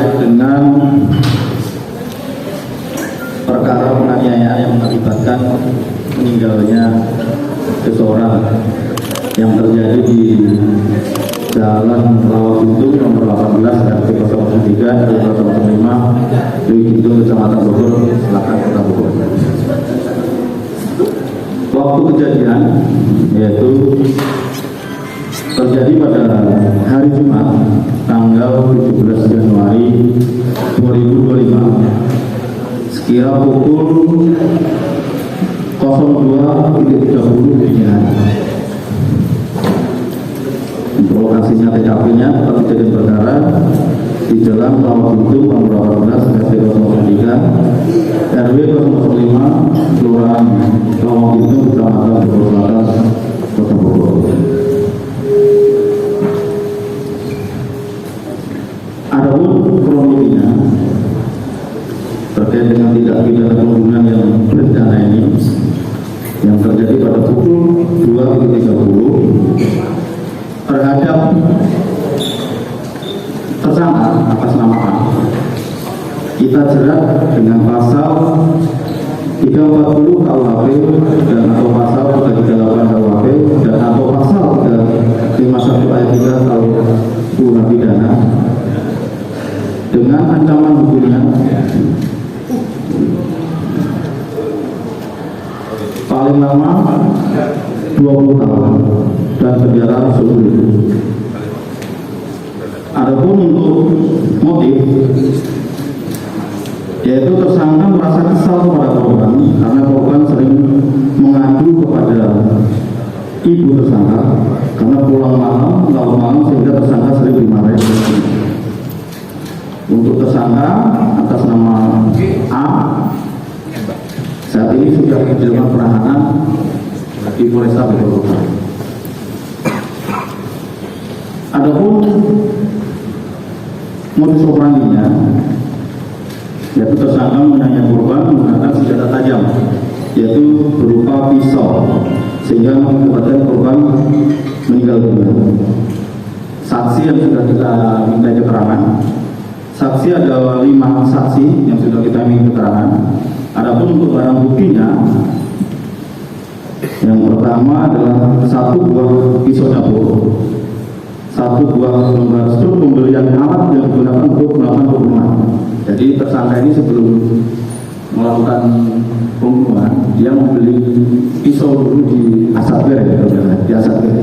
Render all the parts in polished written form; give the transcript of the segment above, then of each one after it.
terkait dengan perkara penganiayaan yang mengakibatkan meninggalnya seseorang yang terjadi di Jalan Rawabuntu nomor 18 RT 003 RW 005 Dewi Kidul Kecamatan Bogor, Selatan Kota Bogor. Waktu kejadian yaitu terjadi pada hari Jumat tanggal 17 Januari 2025 sekira pukul 02.30 dini hari. Untuk lokasinya TKP-nya tempat kejadian perkara di Jalan Rawabuntu nomor 18 RT 003 RW 005 Kelurahan Rawabuntu Kecamatan Bogor Selatan Kota Bogor. Adapun kronologinya terkait dengan tindak pidana pembunuhan yang berencana ini yang terjadi pada pukul 2.30 terhadap tersangka atas nama A, kita jerat dengan pasal 340 KUHP dan atau pasal 338 KUHP dan atau pasal 351 ayat 3 KUH pidana dengan ancaman hukumnya paling lama 20 tahun dan penjara seumur hidup. Adapun untuk motif, yaitu tersangka merasa kesal kepada korban karena korban sering mengadu kepada ibu tersangka karena pulang malam sehingga tersangka sering dimarahi. Untuk tersangka atas nama A saat ini sudah dilakukan penahanan di Polresta Bogor. Adapun modus operandinya, yaitu tersangka menganiaya korban menggunakan senjata tajam, yaitu berupa pisau, sehingga mengakibatkan korban meninggal dunia. Saksi yang sudah kita minta keterangan, saksi ada 5 saksi yang sudah kita minta keterangan. Adapun untuk barang buktinya, yang pertama adalah 1 buah pisau dapur, 1 buah lembar struk pembelian alat yang digunakan untuk melakukan pembunuhan. Jadi tersangka ini sebelum melakukan pembunuhan, dia membeli pisau dulu di Asatger, di Asatger.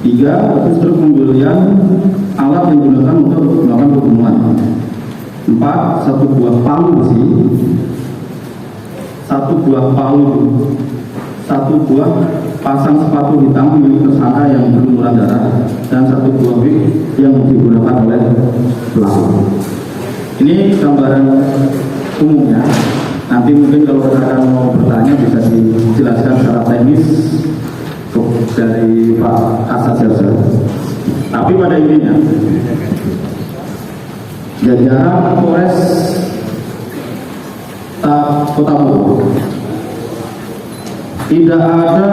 3 struk pembelian alat yang digunakan untuk melakukan pembunuhan. 4 1 buah palu besi, 1 buah palu, 1 buah pasang sepatu hitam milik tersangka yang berlumuran darah, dan 1 buah wig yang digunakan oleh pelaku. Ini gambaran umumnya. Nanti mungkin kalau rekan mau bertanya bisa dijelaskan secara teknis dari Pak Kasat Jarsa. Tapi pada intinya, jajaran Polres Kota Bogor tidak ada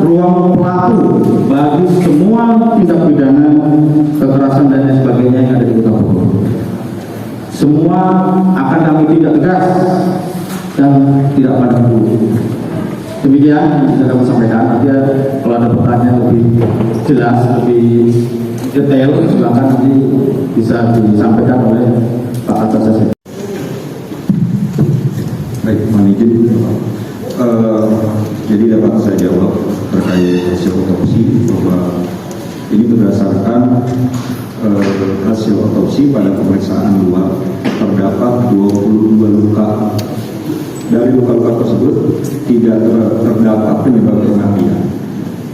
ruang pelaku bagi semua tindak pidana kekerasan dan lain sebagainya yang ada di Kota Bogor. Semua akan kami tindak tegas dan tidak pandang bulu. Demikian yang bisa kami sampaikan. Nanti kalau ada pertanyaan lebih jelas, lebih detail, silakan nanti bisa disampaikan oleh Pak Kasat. Baik, mohon izin. Jadi dapat saya jawab terkait hasil otopsi bahwa ini berdasarkan hasil otopsi pada pemeriksaan luar terdapat 22 luka. Dari luka-luka tersebut tidak terdapat penyebab kematian.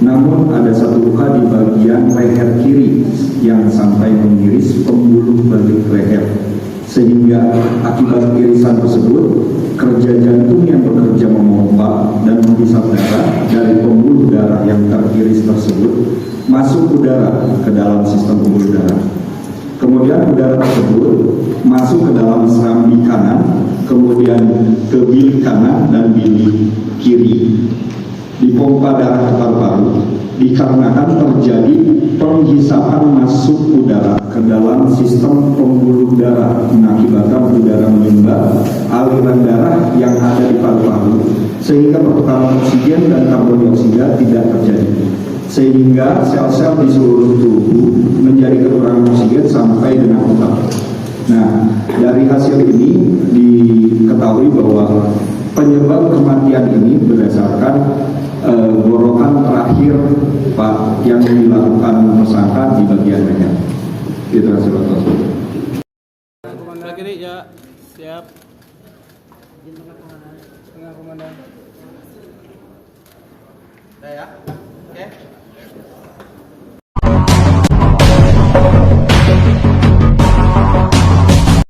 Namun ada 1 luka di bagian leher kiri yang sampai mengiris pembuluh balik leher, sehingga akibat irisan tersebut kerja jantung yang bekerja memompa dan menghisap darah dari pembuluh darah yang teriris tersebut masuk udara ke dalam sistem pembuluh darah. Kemudian udara tersebut masuk ke dalam serambi kanan, kemudian ke bilik kanan dan bilik kiri, dipompa darah ke paru-paru dikarenakan terjadi penghisapan masuk udara ke dalam sistem pembuluh darah mengakibatkan udara menyumbat aliran darah yang ada di paru-paru sehingga pertukaran oksigen dan karbon dioksida tidak terjadi, sehingga sel-sel di seluruh tubuh menjadi kekurangan oksigen sampai dengan otak. Nah, dari hasil ini diketahui bahwa penyebab kematian ini berdasarkan gorokan terakhir Pak yang dilakukan tersangka di bagian leher. Itu hasil otopsi. Sebelah kiri ya, siap. Tengah komandan. Udah ya, oke.